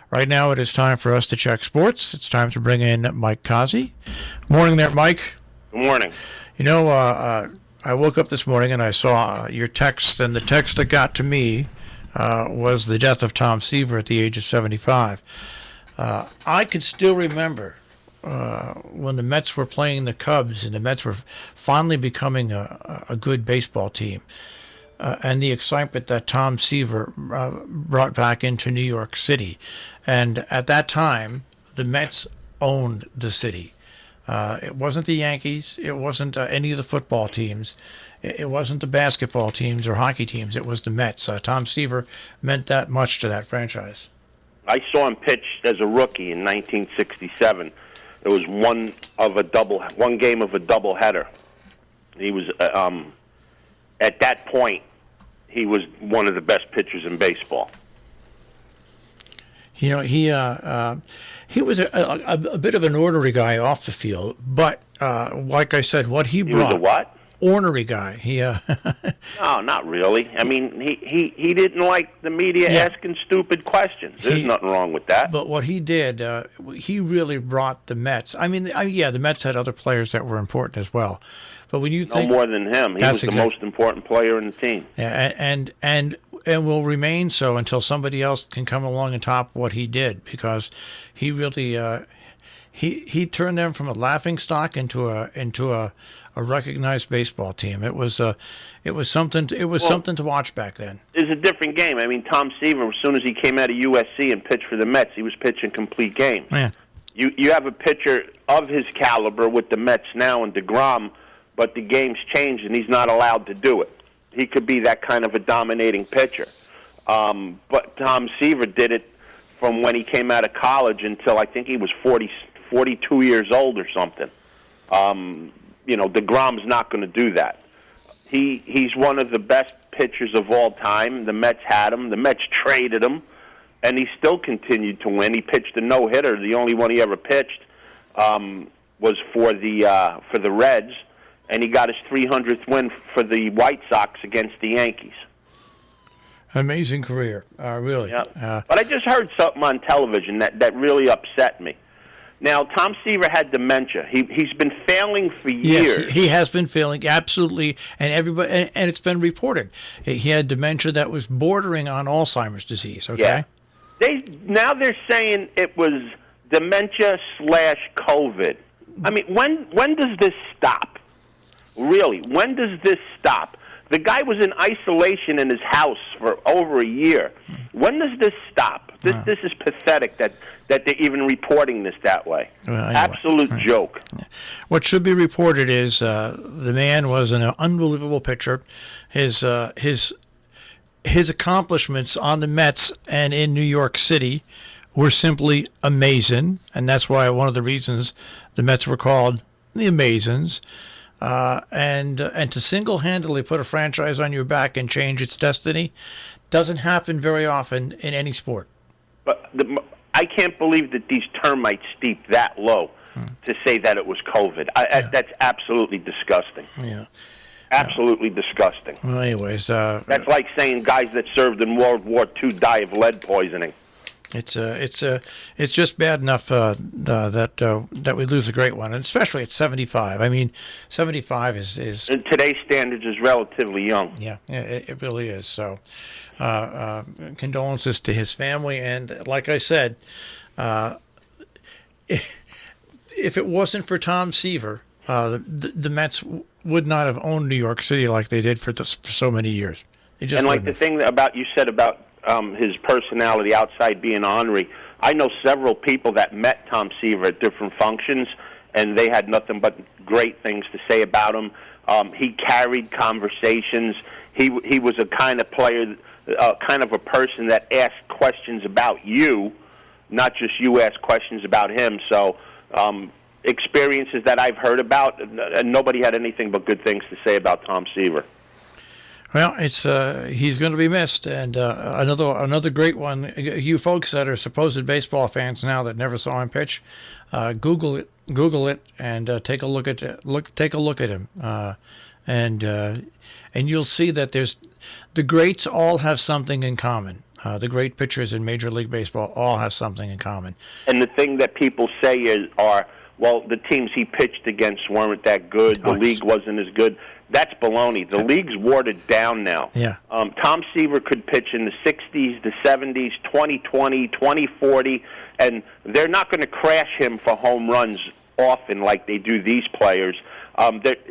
Right now it is time for us to check sports. It's time to bring in Mike Cozzi. Morning there, Mike. Good morning. You know, I woke up this morning and I saw your text, and the text that got to me was the death of Tom Seaver at the age of 75. I could still remember when the Mets were playing the Cubs and the Mets were finally becoming a good baseball team. And the excitement that Tom Seaver brought back into New York City. And at that time, the Mets owned the city. It wasn't the Yankees. It wasn't any of the football teams. It wasn't the basketball teams or hockey teams. It was the Mets. Tom Seaver meant that much to that franchise. I saw him pitch as a rookie in 1967. It was one game of a doubleheader. He was at that point, he was one of the best pitchers in baseball. You know, he was a bit of an ornery guy off the field, but like I said, what he brought. He was a what? Ornery guy. No, not really. I mean, he didn't like the media asking stupid questions. There's nothing wrong with that. But what he did, he really brought the Mets. I mean, the Mets had other players that were important as well. But when you think no more than him, he was the most important player in the team. Yeah, and will remain so until somebody else can come along and top what he did, because he really he turned them from a laughingstock into a recognized baseball team. It was something to watch back then. It's a different game. I mean, Tom Seaver, as soon as he came out of USC and pitched for the Mets, he was pitching complete games. Yeah. You have a pitcher of his caliber with the Mets now and DeGrom, but the game's changed and he's not allowed to do it. He could be that kind of a dominating pitcher. But Tom Seaver did it from when he came out of college until I think he was 42 years old or something. DeGrom's not going to do that. He's one of the best pitchers of all time. The Mets had him. The Mets traded him, and he still continued to win. He pitched a no-hitter. The only one he ever pitched was for the Reds, and he got his 300th win for the White Sox against the Yankees. Amazing career, really. Yeah. But I just heard something on television that really upset me. Now, Tom Seaver had dementia. He's been failing for years. Yes, he has been failing, absolutely, and everybody, and it's been reported. He had dementia that was bordering on Alzheimer's disease. Okay. Yeah. Now they're saying it was dementia/COVID. I mean, when does this stop? Really, when does this stop? The guy was in isolation in his house for over a year. When does this stop? This is pathetic that they're even reporting this that way. Well, anyway. Absolute joke. Yeah. What should be reported is the man was an unbelievable pitcher. His accomplishments on the Mets and in New York City were simply amazing, and that's why one of the reasons the Mets were called the Amazins. And to single-handedly put a franchise on your back and change its destiny doesn't happen very often in any sport. But I can't believe that these termites steeped that low to say that it was COVID. That's absolutely disgusting. Yeah. Absolutely disgusting. Well, anyways. That's like saying guys that served in World War II die of lead poisoning. It's just bad enough that we lose a great one, and especially at 75. I mean, 75 is in today's standards is relatively young. Yeah, it really is. So, condolences to his family, and like I said, if it wasn't for Tom Seaver, the Mets would not have owned New York City like they did for so many years. And like the thing you said about his personality outside being ornery, I know several people that met Tom Seaver at different functions, and they had nothing but great things to say about him. He carried conversations. He was a kind of player, kind of a person that asked questions about you, not just you ask questions about him. So experiences that I've heard about, and nobody had anything but good things to say about Tom Seaver. Well, it's he's going to be missed, and another great one. You folks that are supposed baseball fans now that never saw him pitch, Google it, and take a look at him, and you'll see that the greats all have something in common. The great pitchers in Major League Baseball all have something in common. And the thing that people say well, the teams he pitched against weren't that good. The league wasn't as good. That's baloney. The league's watered down now. Yeah. Tom Seaver could pitch in the 60s, the 70s, 2020, 2040, and they're not going to crash him for home runs often like they do these players.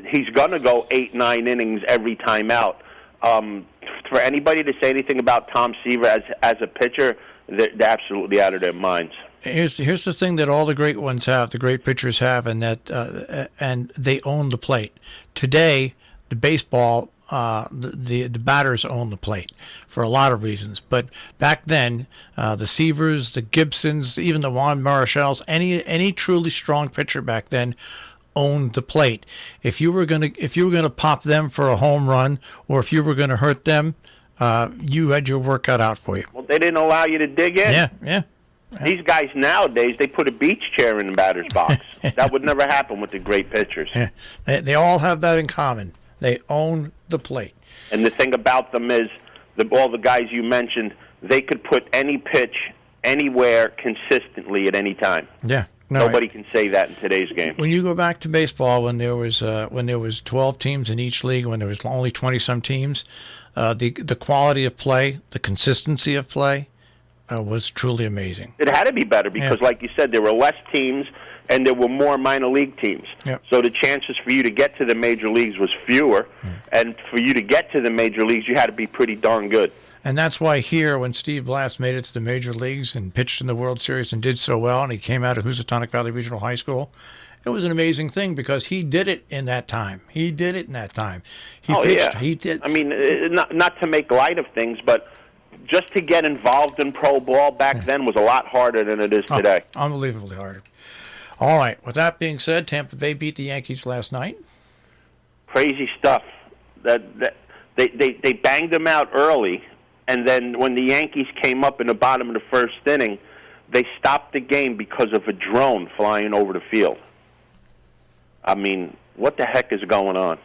He's going to go 8-9 innings every time out. For anybody to say anything about Tom Seaver as a pitcher, they're absolutely out of their minds. Here's the thing that all the great ones have, the great pitchers have, and they own the plate. Today, the baseball, the batters own the plate for a lot of reasons. But back then, the Seavers, the Gibsons, even the Juan Marichals, any truly strong pitcher back then owned the plate. If you were gonna pop them for a home run, or if you were gonna hurt them, you had your work cut out for you. Well, they didn't allow you to dig in. Yeah. These guys nowadays, they put a beach chair in the batter's box. That would never happen with the great pitchers. Yeah. They all have that in common. They own the plate. And the thing about them is, all the guys you mentioned, they could put any pitch anywhere consistently at any time. Yeah. Nobody can say that in today's game. When you go back to baseball, when there was 12 teams in each league, when there was only 20-some teams, the quality of play, the consistency of play, was truly amazing. It had to be better because, like you said, there were less teams and there were more minor league teams. Yep. So the chances for you to get to the major leagues was fewer, and for you to get to the major leagues, you had to be pretty darn good. And that's why here, when Steve Blass made it to the major leagues and pitched in the World Series and did so well, and he came out of Housatonic Valley Regional High School, it was an amazing thing because he did it in that time. He pitched. Yeah. He did. I mean, not to make light of things, but just to get involved in pro ball back then was a lot harder than it is today. Unbelievably harder. All right. With that being said, Tampa Bay beat the Yankees last night. Crazy stuff. They banged them out early, and then when the Yankees came up in the bottom of the first inning, they stopped the game because of a drone flying over the field. I mean, what the heck is going on?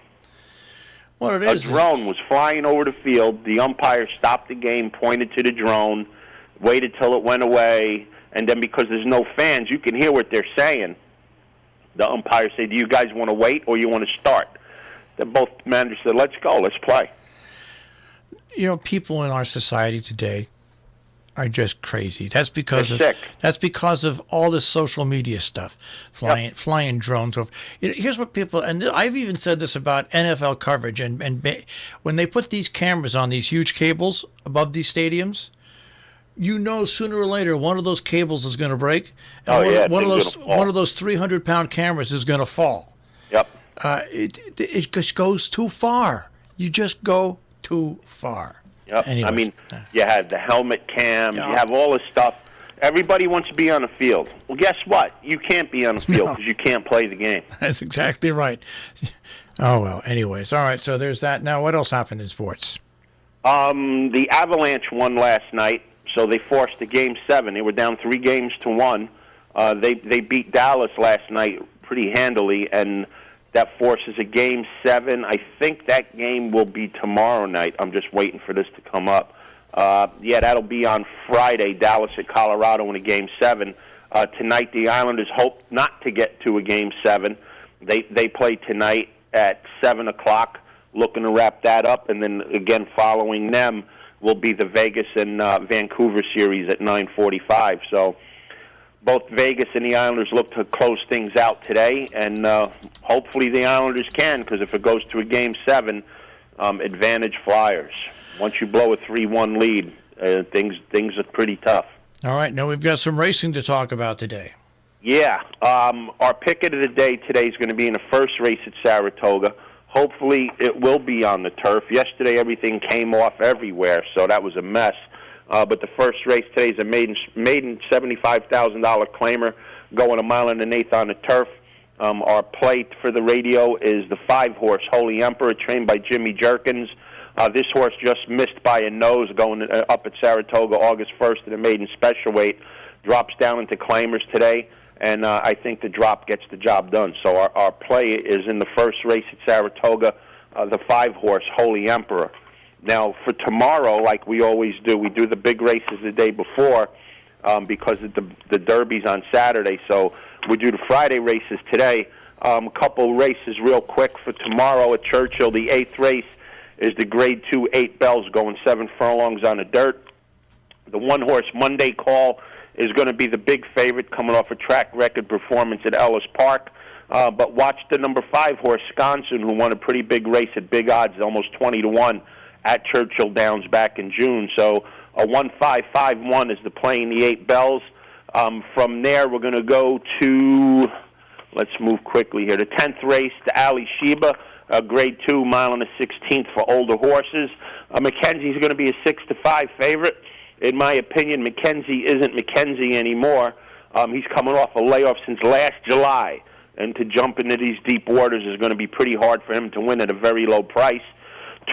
What it A is, drone was flying over the field. The umpire stopped the game, pointed to the drone, waited till it went away, and then because there's no fans, you can hear what they're saying. The umpire said, "Do you guys want to wait or you want to start?" Then both managers said, "Let's go, let's play." You know, people in our society today are just crazy. That's because They're sick. That's because of all this social media stuff, flying drones over. You know, here's what people, and I've even said this about NFL coverage, and when they put these cameras on these huge cables above these stadiums, you know, sooner or later one of those cables is going to break. And one of those 300-pound cameras is going to fall. Yep. It just goes too far. You just go too far. Yep. Anyways. I mean, you have the helmet cam, you have all this stuff. Everybody wants to be on the field. Well, guess what? You can't be on the field because you can't play the game. That's exactly right. Oh, well, anyways. All right, so there's that. Now, what else happened in sports? The Avalanche won last night, so they forced a Game 7. They were down 3-1. They beat Dallas last night pretty handily, and that forces a Game 7. I think that game will be tomorrow night. I'm just waiting for this to come up. That'll be on Friday, Dallas at Colorado in a Game 7. Tonight, the Islanders hope not to get to a Game 7. They play tonight at 7 o'clock, looking to wrap that up. And then, again, following them will be the Vegas and Vancouver series at 9:45. So both Vegas and the Islanders look to close things out today, and hopefully the Islanders can, because if it goes to a Game 7, advantage Flyers. Once you blow a 3-1 lead, things are pretty tough. All right, now we've got some racing to talk about today. Yeah, our picket of the day today is going to be in the first race at Saratoga. Hopefully it will be on the turf. Yesterday everything came off everywhere, so that was a mess. But the first race today is a maiden $75,000 claimer going 1 1/8 on the turf. Our play for the radio is the 5-horse Holy Emperor, trained by Jimmy Jerkins. This horse just missed by a nose going up at Saratoga August 1st in the maiden special weight. Drops down into claimers today, and I think the drop gets the job done. So our play is in the first race at Saratoga, the 5-horse Holy Emperor. Now, for tomorrow, like we always do, we do the big races the day before because the Derby's on Saturday. So we do the Friday races today. A couple races real quick for tomorrow at Churchill. The 8th race is the Grade 2 8 bells going 7 furlongs on the dirt. The one-horse Monday Call is going to be the big favorite coming off a track record performance at Ellis Park. But watch the number 5 horse, Sconson, who won a pretty big race at big odds, almost 20-1 at Churchill Downs back in June. So a 1-5-5-1 is the playing the 8 bells. From there, we're going to go to, let's move quickly here, the 10th race, the Ali Sheba, Grade 2, mile and a 16th for older horses. Mackenzie's going to be a 6-5 favorite. In my opinion, Mackenzie isn't Mackenzie anymore. He's coming off a layoff since last July, and to jump into these deep waters is going to be pretty hard for him to win at a very low price.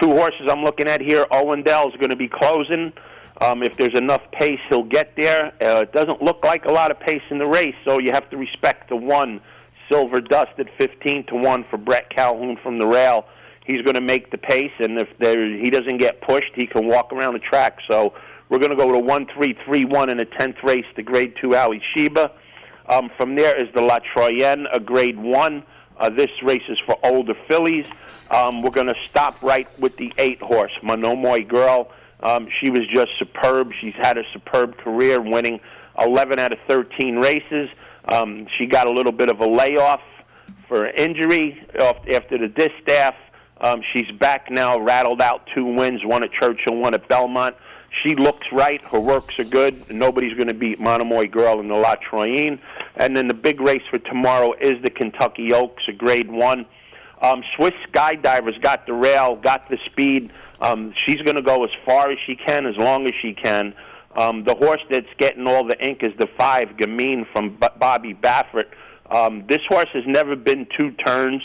2 horses I'm looking at here. Owendell's going to be closing. If there's enough pace, he'll get there. It doesn't look like a lot of pace in the race, so you have to respect the 1, Silver Dust at 15-1 for Brett Calhoun from the rail. He's going to make the pace, and if he doesn't get pushed, he can walk around the track. So we're going to go to 1-3-3-1 in the 10th race, the Grade 2 Ali Sheba. From there is the La Troyenne, a Grade 1. This race is for older fillies. We're going to stop right with the 8 horse, Monomoy Girl. She was just superb. She's had a superb career, winning 11 out of 13 races. She got a little bit of a layoff for injury after the distaff. She's back now, rattled out 2 wins, one at Churchill, one at Belmont. She looks right. Her works are good. Nobody's going to beat Monomoy Girl in the La Troyenne. And then the big race for tomorrow is the Kentucky Oaks, a Grade 1. Swiss Skydiver's got the rail, got the speed. She's going to go as far as she can, as long as she can. The horse that's getting all the ink is the 5, Gamine from Bobby Baffert. This horse has never been 2 turns.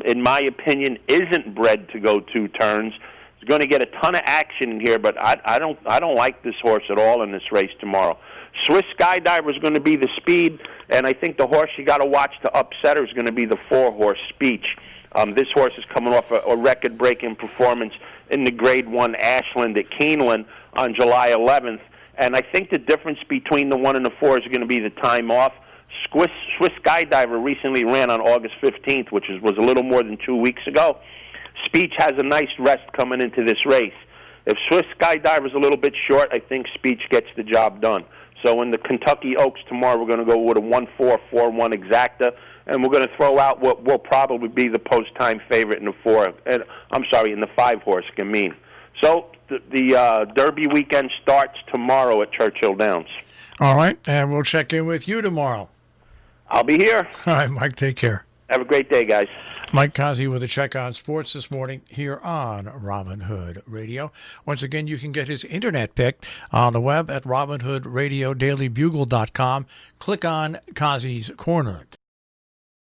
In my opinion, isn't bred to go 2 turns. He's going to get a ton of action in here, but I don't like this horse at all in this race tomorrow. Swiss Skydiver is going to be the speed, and I think the horse you got to watch to upset her is going to be the 4 horse Speech. This horse is coming off a record-breaking performance in the Grade 1 Ashland at Keeneland on July 11th, and I think the difference between the 1 and the 4 is going to be the time off. Swiss Skydiver recently ran on August 15th, which was a little more than 2 weeks ago. Speech has a nice rest coming into this race. If Swiss Skydiver's a little bit short, I think Speech gets the job done. So in the Kentucky Oaks tomorrow, we're going to go with a 1-4-4-1 exacta, and we're going to throw out what will probably be the post-time favorite in the 4. In the 5 horse, Gamine. So the Derby weekend starts tomorrow at Churchill Downs. All right, and we'll check in with you tomorrow. I'll be here. All right, Mike, take care. Have a great day, guys. Mike Cozzi with a check on sports this morning here on Robin Hood Radio. Once again, you can get his internet pick on the web at robinhoodradioDailybugle.com. Click on Cozzi's Corner.